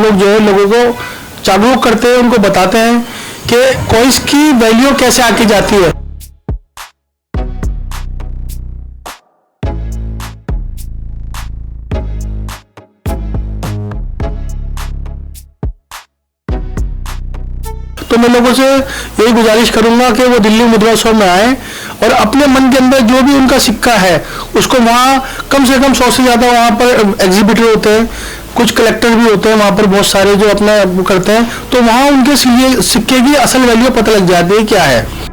लोग जो है लोगों को जागरूक करते हैं, उनको बताते हैं कि कॉइन्स की वैल्यू कैसे आकी जाती है। तो मैं लोगों से यही गुजारिश करूंगा कि वो दिल्ली मुद्रा उत्सव में आए और अपने मन के अंदर जो भी उनका सिक्का है उसको वहाँ कम से कम 100 से ज़्यादा वहाँ पर एग्जीबिटर होते हैं, कुछ कलेक्टर भी होते हैं वहाँ पर बहुत सारे जो अपना वो करते हैं, तो वहाँ उनके सिक्के की असल वैल्यू पता लग जाती है क्या है।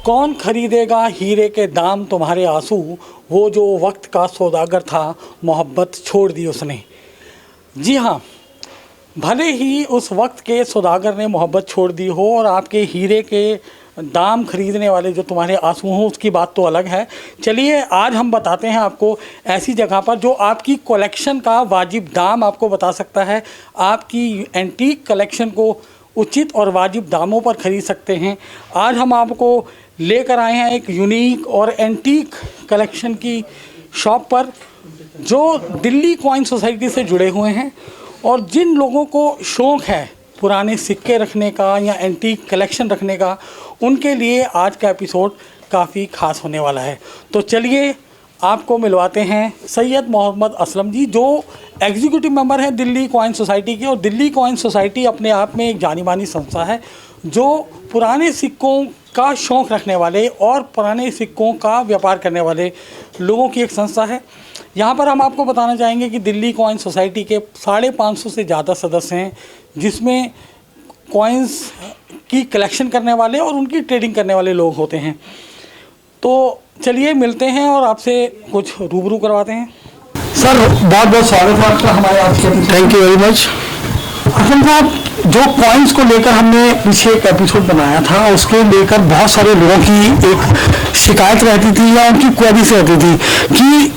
कौन खरीदेगा हीरे के दाम तुम्हारे आंसू, वो जो वक्त का सौदागर था मोहब्बत छोड़ दी उसने। जी हाँ, भले ही उस वक्त के सौदागर ने मोहब्बत छोड़ दी हो और आपके हीरे के दाम खरीदने वाले जो तुम्हारे आंसू हों उसकी बात तो अलग है। चलिए आज हम बताते हैं आपको ऐसी जगह पर जो आपकी कलेक्शन का वाजिब दाम आपको बता सकता है, आपकी एंटीक कलेक्शन को उचित और वाजिब दामों पर ख़रीद सकते हैं। आज हम आपको लेकर आए हैं एक यूनिक और एंटीक कलेक्शन की शॉप पर जो दिल्ली कॉइन सोसाइटी से जुड़े हुए हैं, और जिन लोगों को शौक़ है पुराने सिक्के रखने का या एंटीक कलेक्शन रखने का, उनके लिए आज का एपिसोड काफ़ी ख़ास होने वाला है। तो चलिए आपको मिलवाते हैं सैयद मोहम्मद असलम जी, जो एग्जीक्यूटिव मेंबर हैं दिल्ली कॉइन सोसाइटी के। और दिल्ली कॉइन सोसाइटी अपने आप में एक जानी मानी संस्था है जो पुराने सिक्कों का शौक़ रखने वाले और पुराने सिक्कों का व्यापार करने वाले लोगों की एक संस्था है। यहाँ पर हम आपको बताना चाहेंगे कि दिल्ली कॉइन सोसाइटी के 550 से ज़्यादा सदस्य हैं, जिसमें कॉइन्स की कलेक्शन करने वाले और उनकी ट्रेडिंग करने वाले लोग होते हैं। तो चलिए मिलते हैं और आपसे कुछ रूबरू करवाते हैं। सर बहुत बहुत स्वागत है आपका हमारे आज के। Thank you very much. Aslam साहब, जो कॉइन्स को लेकर हमने पीछे एक एपिसोड बनाया था उसके लेकर बहुत सारे लोगों की एक शिकायत रहती थी या उनकी क्वेरीज रहती थी कि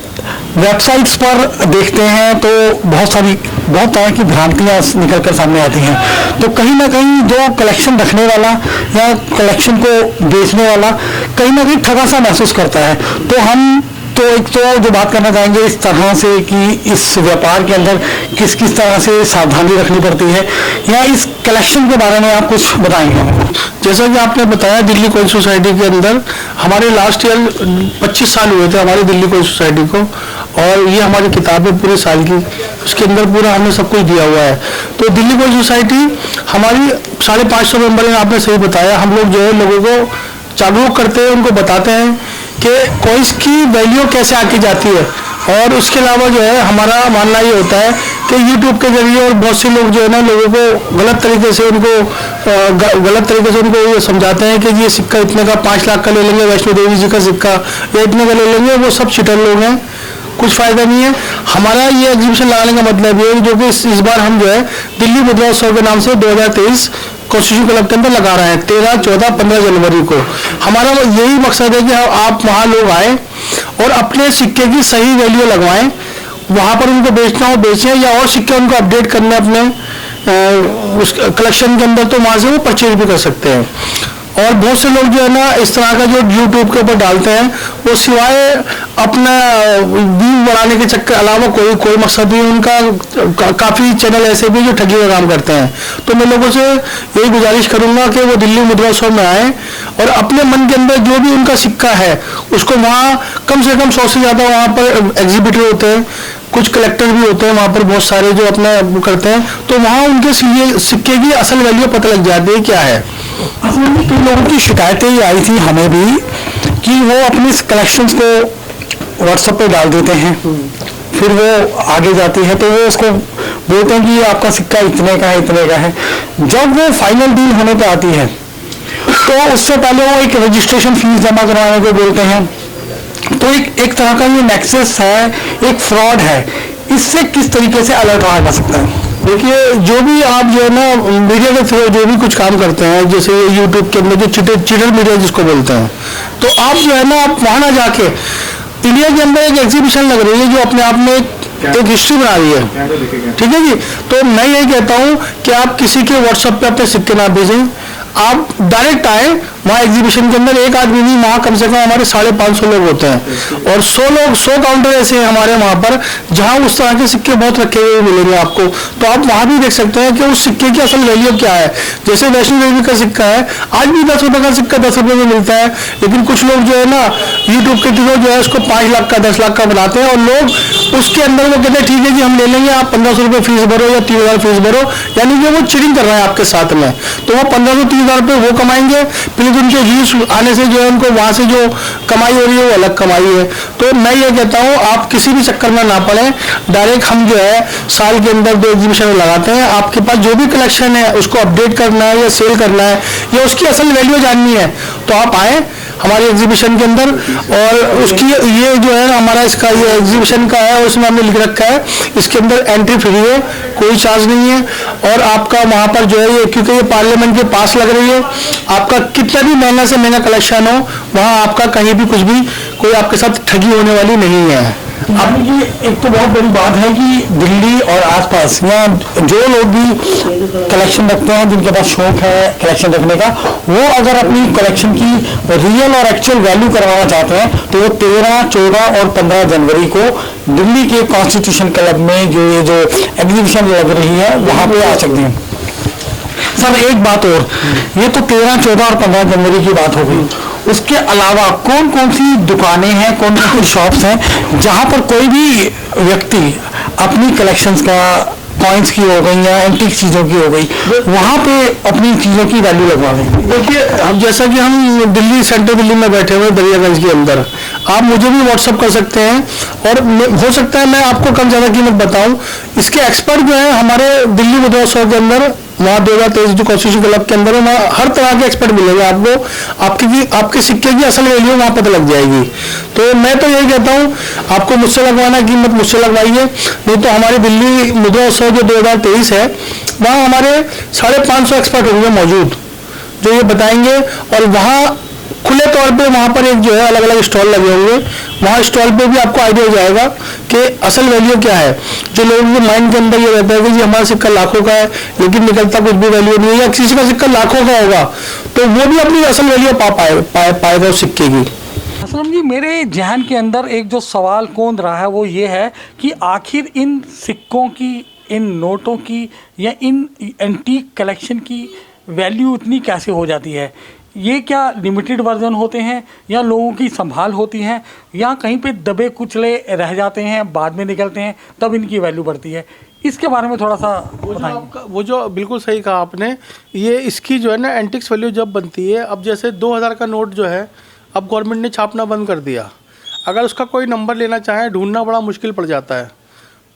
वेबसाइट्स पर देखते हैं तो बहुत तरह की भ्रांतियाँ निकल कर सामने आती हैं। तो कहीं ना कहीं जो कलेक्शन रखने वाला या कलेक्शन को बेचने वाला कहीं ना कहीं ठगा सा महसूस करता है। तो हम एक जो बात करना चाहेंगे इस तरह से कि इस व्यापार के अंदर किस किस तरह से सावधानी रखनी पड़ती है, या इस कलेक्शन के बारे में आप कुछ बताएंगे। जैसा कि आपने बताया, दिल्ली कॉइन सोसाइटी के अंदर हमारे लास्ट ईयर 25 साल हुए थे हमारी दिल्ली कॉइन सोसाइटी को, और ये हमारी किताब है पूरे साल की, उसके अंदर पूरा हमने सब कुछ दिया हुआ है। तो दिल्ली कॉइन सोसाइटी हमारी 550 मेंबर हैं, आपने सही बताया। हम लोग जो है लोगों को जागरूक करते हैं, उनको बताते हैं कि कॉइन्स की वैल्यू कैसे आकी जाती है। और उसके अलावा जो है हमारा मानना ये होता है कि यूट्यूब के जरिए और बहुत से लोग जो है ना लोगों को गलत तरीके से उनको ये समझाते हैं कि ये सिक्का इतने का 5 लाख का ले लेंगे, वैष्णो देवी जी का सिक्का या इतने का ले लेंगे, वो सब चीटर लोग हैं, कुछ फ़ायदा नहीं है। हमारा ये एग्जीबिशन लगाने का मतलब ये है जो कि इस बार हम जो है दिल्ली मुद्रा उत्सव के नाम से 2023 कॉन्स्टिट्यूशन क्लब के अंदर लगा रहे हैं 13, 14, 15 जनवरी को। हमारा यही मकसद है कि आप वहाँ लोग आए और अपने सिक्के की सही वैल्यू लगवाएं, वहाँ पर उनको बेचना हो बेचें, या और सिक्के उनको अपडेट करने अपने उस कलेक्शन के अंदर, तो वहाँ से वो परचेज भी कर सकते हैं। और बहुत से लोग जो है ना इस तरह का जो यूट्यूब के ऊपर डालते हैं वो सिवाय अपना व्यू बढ़ाने के चक्कर अलावा कोई मकसद नहीं उनका। काफ़ी चैनल ऐसे भी जो ठगी का काम करते हैं। तो मैं लोगों से यही गुजारिश करूंगा कि वो दिल्ली मुद्रा उत्सव में आए और अपने मन के अंदर जो भी उनका सिक्का है उसको वहाँ कम से कम 100 से ज़्यादा वहाँ पर एग्जीबिटर होते हैं, कुछ कलेक्टर भी होते हैं वहाँ पर बहुत सारे जो अपना वो करते हैं, तो वहाँ उनके सिक्के की असल वैल्यू पता लग जाती है क्या है। असल में कई लोगों की शिकायतें ये आई थी हमें भी कि वो अपने कलेक्शंस को व्हाट्सएप पे डाल देते हैं, फिर वो आगे जाती है तो वो उसको बोलते हैं कि आपका सिक्का इतने का है। जब वो फाइनल डील होने पे आती है तो उससे पहले वो एक रजिस्ट्रेशन फीस जमा करवाने को बोलते हैं। तो एक तरह का ये नेक्सस है, एक फ्रॉड है। इससे किस तरीके से अलर्ट रहा जा सकता है? देखिए, जो भी आप जो है ना मीडिया के थ्रू जो भी कुछ काम करते हैं, जैसे यूट्यूब के अंदर जो चिटर मीडिया जिसको बोलते हैं, तो आप जो है ना आप वहाँ ना जाके इंडिया के अंदर एक एग्जीबिशन लग रही है जो अपने आप में एक हिस्ट्री बना रही है, ठीक है जी। तो मैं यही कहता हूँ कि आप किसी के व्हाट्सएप पे अपने सिक्के ना भेजें, आप डायरेक्ट आए वहाँ एग्जीबिशन के अंदर। एक आदमी नहीं, वहाँ कम से कम हमारे 550 लोग होते हैं और 100 काउंटर ऐसे हैं हमारे वहाँ पर जहाँ उस तरह के सिक्के बहुत रखे हुए मिलेंगे आपको। तो आप वहाँ भी देख सकते हैं कि उस सिक्के की असल वैल्यू क्या है। जैसे वैष्णो देवी का सिक्का है, आज भी 10 रुपये का सिक्का 10 रुपये में मिलता है, लेकिन कुछ लोग जो है ना यूट्यूब के थ्रू जो है उसको 5 लाख का 10 लाख का बनाते हैं और लोग उसके अंदर वो कहते हैं ठीक है जी हम ले लेंगे, आप 1500 रुपये फीस भरो या 3000 फीस भरो, यानी कि वो चीटिंग कर रहा है आपके साथ में। तो वो 1500-30,000 रुपये वो कमाएंगे, फिर उनके व्यूज आने से जो है उनको वहाँ से जो कमाई हो रही है वो अलग कमाई है। तो मैं ये कहता हूँ आप किसी भी चक्कर में ना पड़े, डायरेक्ट हम जो है साल के अंदर 2 एग्जीबिशन लगाते हैं। आपके पास जो भी कलेक्शन है उसको अपडेट करना है या सेल करना है या उसकी असल वैल्यू जाननी है तो आप आए हमारे एग्जीबिशन के अंदर। और उसकी ये जो है हमारा इसका ये एग्जीबिशन का है, उसमें हमने लिख रखा है इसके अंदर एंट्री फ्री है, कोई चार्ज नहीं है। और आपका वहाँ पर जो है ये क्योंकि ये पार्लियामेंट के पास लग रही है, आपका कितना भी महंगा से महंगा कलेक्शन हो वहाँ आपका कहीं भी कुछ भी कोई आपके साथ ठगी होने वाली नहीं है। अब ये एक तो बहुत बड़ी बात है कि दिल्ली और आसपास यहाँ जो लोग भी कलेक्शन रखते हैं, जिनके पास शौक है कलेक्शन रखने का, वो अगर अपनी कलेक्शन की रियल और एक्चुअल वैल्यू करवाना चाहते हैं तो वो 13, 14 और 15 जनवरी को दिल्ली के कॉन्स्टिट्यूशन क्लब में जो ये जो एग्जीबिशन लग रही है वहाँ पे आ सकते हैं। सर एक बात और, ये तो 13, 14 और 15 जनवरी की बात हो गई, उसके अलावा कौन कौन सी दुकानें हैं, कौन कौन सी शॉप्स हैं जहां पर कोई भी व्यक्ति अपनी कलेक्शंस का कॉइन्स की हो गई या एंटीक चीज़ों की हो गई वहां पे अपनी चीज़ों की वैल्यू लगवा लें? देखिए, हम जैसा कि हम दिल्ली सेंट्रल दिल्ली में बैठे हुए दरियागंज के अंदर, आप मुझे भी व्हाट्सअप कर सकते हैं और हो सकता है मैं आपको कम ज़्यादा कीमत बताऊं। इसके एक्सपर्ट जो है हमारे दिल्ली मुद्रा उत्सव के अंदर, वहाँ 2023 जो कॉन्स्टिट्यूशन क्लब के अंदर है, वहाँ हर तरह के एक्सपर्ट मिलेंगे आपको। आपके सिक्के की असल वैल्यू वहाँ पता लग जाएगी। तो मैं तो यही कहता हूँ आपको मुझसे लगवाना कीमत मुझसे लगवाइए, नहीं तो हमारे दिल्ली मुद्रा उत्सव जो 2023 है वहाँ हमारे 550 एक्सपर्ट होंगे मौजूद जो ये बताएंगे। और वहाँ खुले तौर पे वहाँ पर एक जो है अलग अलग स्टॉल लगे होंगे, वहाँ स्टॉल पे भी आपको आइडिया हो जाएगा कि असल वैल्यू क्या है। जो लोगों के माइंड के अंदर ये रहता है कि जी हमारा सिक्का लाखों का है लेकिन निकलता कुछ भी वैल्यू नहीं है, या किसी का सिक्का लाखों का होगा तो वो भी अपनी असल वैल्यू पाएगा उस सिक्के की। असलम जी, मेरे जहन के अंदर एक जो सवाल कौंध रहा है वो ये है कि आखिर इन सिक्कों की, इन नोटों की या इन एंटीक कलेक्शन की वैल्यू इतनी कैसे हो जाती है? ये क्या लिमिटेड वर्जन होते हैं या लोगों की संभाल होती है या कहीं पे दबे कुचले रह जाते हैं बाद में निकलते हैं तब इनकी वैल्यू बढ़ती है? इसके बारे में थोड़ा सा वो जो बिल्कुल सही कहा आपने, ये इसकी जो है ना एंटिक्स वैल्यू जब बनती है, अब जैसे 2000 का नोट जो है अब गवर्नमेंट ने छापना बंद कर दिया, अगर उसका कोई नंबर लेना चाहे ढूंढना बड़ा मुश्किल पड़ जाता है।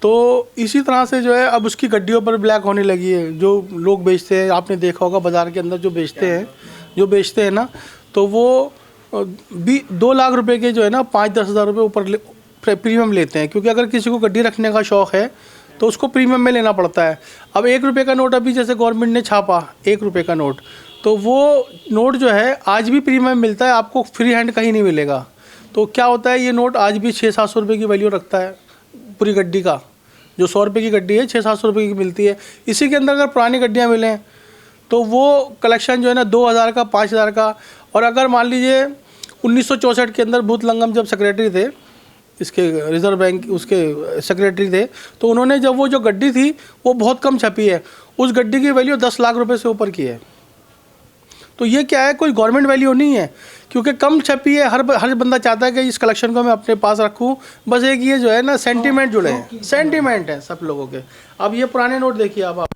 तो इसी तरह से जो है अब उसकी गड्डियों पर ब्लैक होने लगी है। जो लोग बेचते हैं, आपने देखा होगा बाज़ार के अंदर जो बेचते हैं ना, तो वो 2 लाख रुपए के जो है ना 5-10 हज़ार रुपये ऊपर प्रीमियम लेते हैं, क्योंकि अगर किसी को गड्डी रखने का शौक़ है तो उसको प्रीमियम में लेना पड़ता है। अब 1 रुपये का नोट अभी जैसे गवर्नमेंट ने छापा 1 रुपये का नोट, तो वो नोट जो है आज भी प्रीमियम मिलता है, आपको फ्री हैंड कहीं नहीं मिलेगा। तो क्या होता है, ये नोट आज भी 600-700 रुपये की वैल्यू रखता है पूरी गड्डी का। जो 100 रुपये की गड्डी है 600-700 रुपये की मिलती है। इसी के अंदर अगर पुरानी गड्डियाँ मिलें तो वो कलेक्शन जो है ना 2000 का, 5000 का। और अगर मान लीजिए 1964 के अंदर भूतलंगम जब सेक्रेटरी थे, इसके रिजर्व बैंक उसके सेक्रेटरी थे, तो उन्होंने जब वो जो गड्डी थी वो बहुत कम छपी है, उस गड्डी की वैल्यू 10 लाख रुपए से ऊपर की है। तो ये क्या है, कोई गवर्नमेंट वैल्यू नहीं है, क्योंकि कम छपी है। हर बंदा चाहता है कि इस कलेक्शन को मैं अपने पास रखूं। बस एक ये जो है ना सेंटीमेंट जुड़े हैं, सेंटीमेंट है सब लोगों के। अब ये पुराने नोट देखिए आप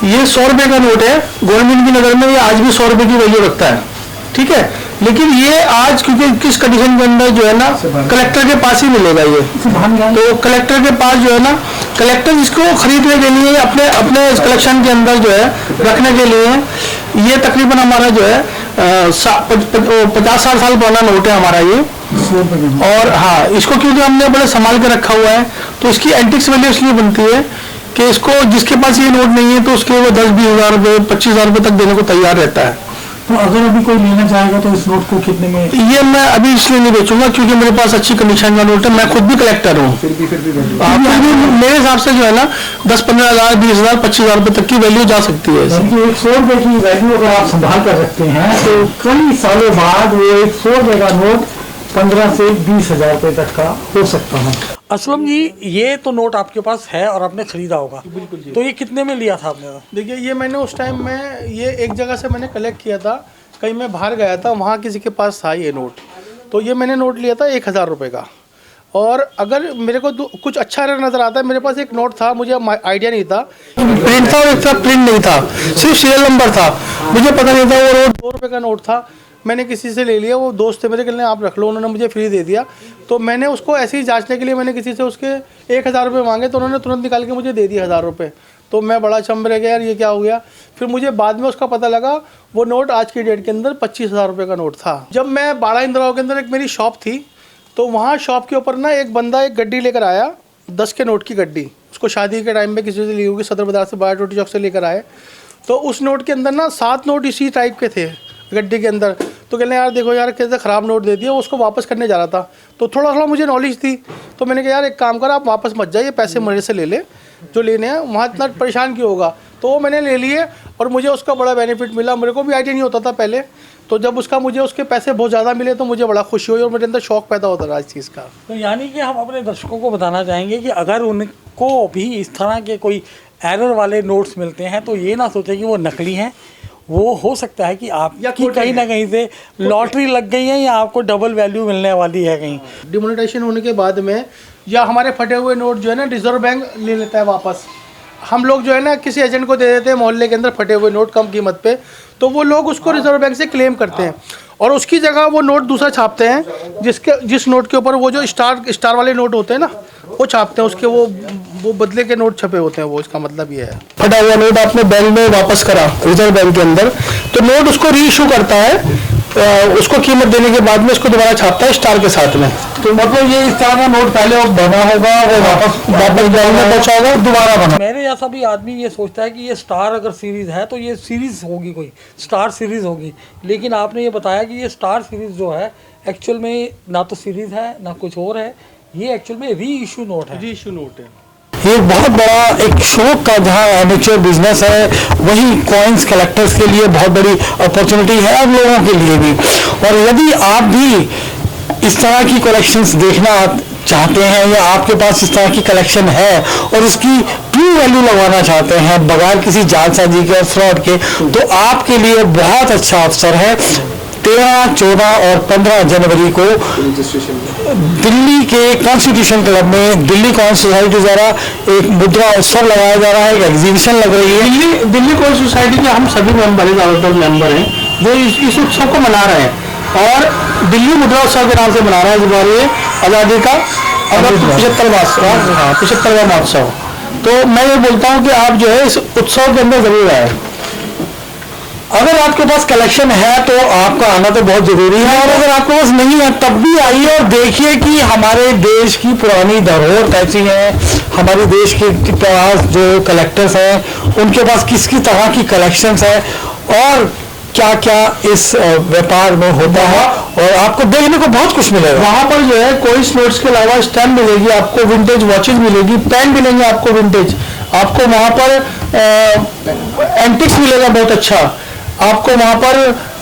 ये 100 रुपये का नोट है, गवर्नमेंट की नज़र में ये आज भी 100 रुपये की वैल्यू रखता है, ठीक है। लेकिन ये आज क्योंकि किस कंडीशन के अंदर जो है ना कलेक्टर के पास ही मिलेगा ये, तो कलेक्टर के पास जो है ना, कलेक्टर इसको खरीदने के लिए अपने इस कलेक्शन के अंदर जो है रखने के लिए, ये तकरीबन हमारा जो है 50-60 साल पुराना नोट है हमारा ये। और हाँ, इसको क्योंकि हमने बड़े संभाल के रखा हुआ है तो इसकी एंटिक्स वैल्यू इसलिए बनती है कि इसको जिसके पास ये नोट नहीं है तो उसके वो 10-20 हज़ार रुपये 25 हज़ार रुपये तक देने को तैयार रहता है। तो अगर अभी कोई लेना चाहेगा तो इस नोट को कितने में? ये मैं अभी इसलिए नहीं बेचूंगा क्योंकि मेरे पास अच्छी कंडीशन का नोट है, मैं खुद भी कलेक्टर हूँ। फिर भी मेरे हिसाब से जो है ना 10-15 हज़ार 20 हज़ार 25 हज़ार रुपये तक की वैल्यू जा सकती है। 100 रुपये की वैल्यू अगर आप संभाल कर रखते हैं तो कई सालों बाद वो 100 रुपये का नोट 15 से 20 हज़ार रुपये तक का हो सकता है। असलम जी, ये तो नोट आपके पास है और आपने ख़रीदा होगा। बिल्कुल जी। तो ये कितने में लिया था आपने? देखिए ये मैंने उस टाइम में ये एक जगह से मैंने कलेक्ट किया था, कहीं मैं बाहर गया था, वहाँ किसी के पास था ये नोट, तो ये मैंने नोट लिया था 1000 रुपये का। और अगर मेरे को कुछ अच्छा नज़र आता है, मेरे पास एक नोट था, मुझे आइडिया नहीं था, प्रिंट था और एक प्रिंट नहीं था, सिर्फ सीरियल नंबर था, मुझे पता नहीं था वो नोट 2 रुपये का नोट था। मैंने किसी से ले लिया, वो दोस्त थे मेरे, कहने आप रख लो, उन्होंने मुझे फ्री दे दिया। तो मैंने उसको ऐसे ही जांचने के लिए मैंने किसी से उसके 1000 रुपये मांगे, तो उन्होंने तुरंत निकाल के मुझे दे दिए 1000 रुपये। तो मैं बड़ा चंब रह गया, यार ये क्या हो गया। फिर मुझे बाद में उसका पता लगा वो नोट आज की डेट के अंदर 25 हज़ार रुपये का नोट था। जब मैं 12 इंदिराओं के अंदर एक मेरी शॉप थी, तो वहाँ शॉप के ऊपर ना एक बंदा एक गड्डी लेकर आया, 10 के नोट की गड्डी, उसको शादी के टाइम में किसी से ली होगी, सदर बाजार से बाहर टोटी चौक से लेकर आए। तो उस नोट के अंदर ना 7 नोट इसी टाइप के थे गड्डी के अंदर। तो कहने यार देखो यार कैसे ख़राब नोट दे दिया, उसको वापस करने जा रहा था। तो थोड़ा मुझे नॉलेज थी, तो मैंने कहा यार एक काम कर, आप वापस मत जाइए, पैसे मेरे से ले ले, जो लेने हैं, वहाँ इतना परेशान क्यों होगा। तो वो मैंने ले लिए और मुझे उसका बड़ा बेनिफिट मिला। मेरे को भी आइडिया नहीं होता था पहले, तो जब मुझे उसके पैसे बहुत ज़्यादा मिले तो मुझे बड़ा खुशी हुई और मेरे अंदर शौक पैदा होता रहा इस चीज़ का। तो यानी कि हम अपने दर्शकों को बताना चाहेंगे कि अगर उनको भी इस तरह के कोई एरर वाले नोट्स मिलते हैं तो ये ना सोचें कि वो नकली हैं। वो हो सकता है कि आपकी कहीं ना कहीं से लॉटरी लग गई है या आपको डबल वैल्यू मिलने वाली है कहीं। डिमोनेटाइजेशन होने के बाद में या हमारे फटे हुए नोट जो है ना रिजर्व बैंक ले लेता है वापस। हम लोग जो है ना किसी एजेंट को दे देते हैं मोहल्ले के अंदर फटे हुए नोट कम कीमत पे, तो वो लोग उसको रिजर्व बैंक से क्लेम करते हैं और उसकी जगह वो नोट दूसरा छापते हैं, जिस नोट के ऊपर वो जो स्टार वाले नोट होते हैं ना वो छापते हैं, उसके वो बदले के नोट छपे होते हैं। वो इसका मतलब ये है फटा हुआ नोट आपने बैंक में वापस करा रिजर्व बैंक के अंदर, तो नोट उसको री इशू करता है, उसको कीमत देने के बाद में उसको दोबारा छापता है स्टार के साथ में। तो मतलब ये इस तरह का नोट पहले वो बना होगा, वो वापस बैंक में पहुंचा होगा, दोबारा बना। मेरे जैसा भी आदमी ये सोचता है कि ये स्टार अगर सीरीज़ है तो ये सीरीज़ होगी, कोई स्टार सीरीज़ होगी, लेकिन आपने ये बताया कि ये स्टार सीरीज़ जो है एक्चुअल में ना तो सीरीज़ है ना कुछ और है, ये एक्चुअल में री इशू नोट है। री इशू नोट है। ये बहुत बड़ा एक शौक का जहाँ एमेच्योर बिजनेस है, वही कॉइन्स कलेक्टर्स के लिए बहुत बड़ी अपॉर्चुनिटी है और लोगों के लिए भी। और यदि आप भी इस तरह की कलेक्शंस देखना चाहते हैं या आपके पास इस तरह की कलेक्शन है और उसकी ट्रू वैल्यू लगवाना चाहते हैं बगैर किसी जालसाजी के और फ्रॉड के, तो आपके लिए बहुत अच्छा अवसर है। 13, 14 और 15 जनवरी को दिल्ली के कॉन्स्टिट्यूशन क्लब में दिल्ली कॉइन सोसाइटी द्वारा एक मुद्रा उत्सव लगाया जा रहा है, एक एग्जीबिशन लग रही है। दिल्ली कॉइन सोसाइटी के हम सभी मेंबर हैं, ज़्यादातर मेंबर हैं जो इस उत्सव को मना रहे हैं और दिल्ली मुद्रा उत्सव के नाम से मना रहे हैं। इस बार ये आज़ादी का 75वां महोत्सव। तो मैं ये बोलता हूँ कि आप जो है इस उत्सव के अंदर जरूर आए। अगर आपके पास कलेक्शन है तो आपका आना तो बहुत जरूरी है, और अगर आपके पास नहीं है तब भी आइए और देखिए कि हमारे देश की पुरानी धरोहर कैसी है, हमारे देश के पास जो कलेक्टर्स हैं उनके पास किस किस तरह की कलेक्शंस है और क्या क्या इस व्यापार में होता है, और आपको देखने को बहुत कुछ मिलेगा। वहाँ पर जो है कोई नोट्स के अलावा स्टैम्प मिलेगी, आपको विंटेज वॉचेज मिलेगी, पेन मिलेंगे आपको विंटेज, आपको वहाँ पर एंटिक्स मिलेगा बहुत अच्छा, आपको वहाँ पर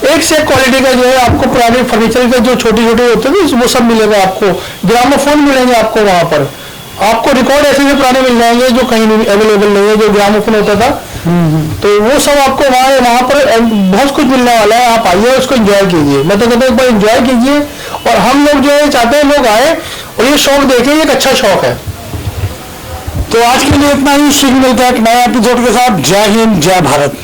एक से एक क्वालिटी का जो है आपको पुराने फर्नीचर के जो छोटे छोटे होते हैं वो सब मिलेगा, आपको ग्रामोफोन मिलेंगे, आपको वहाँ पर आपको रिकॉर्ड ऐसे भी पुराने मिल जाएंगे जो कहीं अवेलेबल नहीं है, जो ग्रामोफोन होता था। तो वो सब आपको वहाँ पर बहुत कुछ मिलने वाला है। आप आइए उसको एंजॉय कीजिए, मैं तो कहता हूँ एक बार एंजॉय कीजिए। और हम लोग जो है चाहते हैं लोग आए और ये शौक देखें, एक अच्छा शौक है। तो आज के लिए इतना ही, शीघ्र मिलता है एक नया एपिसोड के साथ। जय हिंद, जय भारत।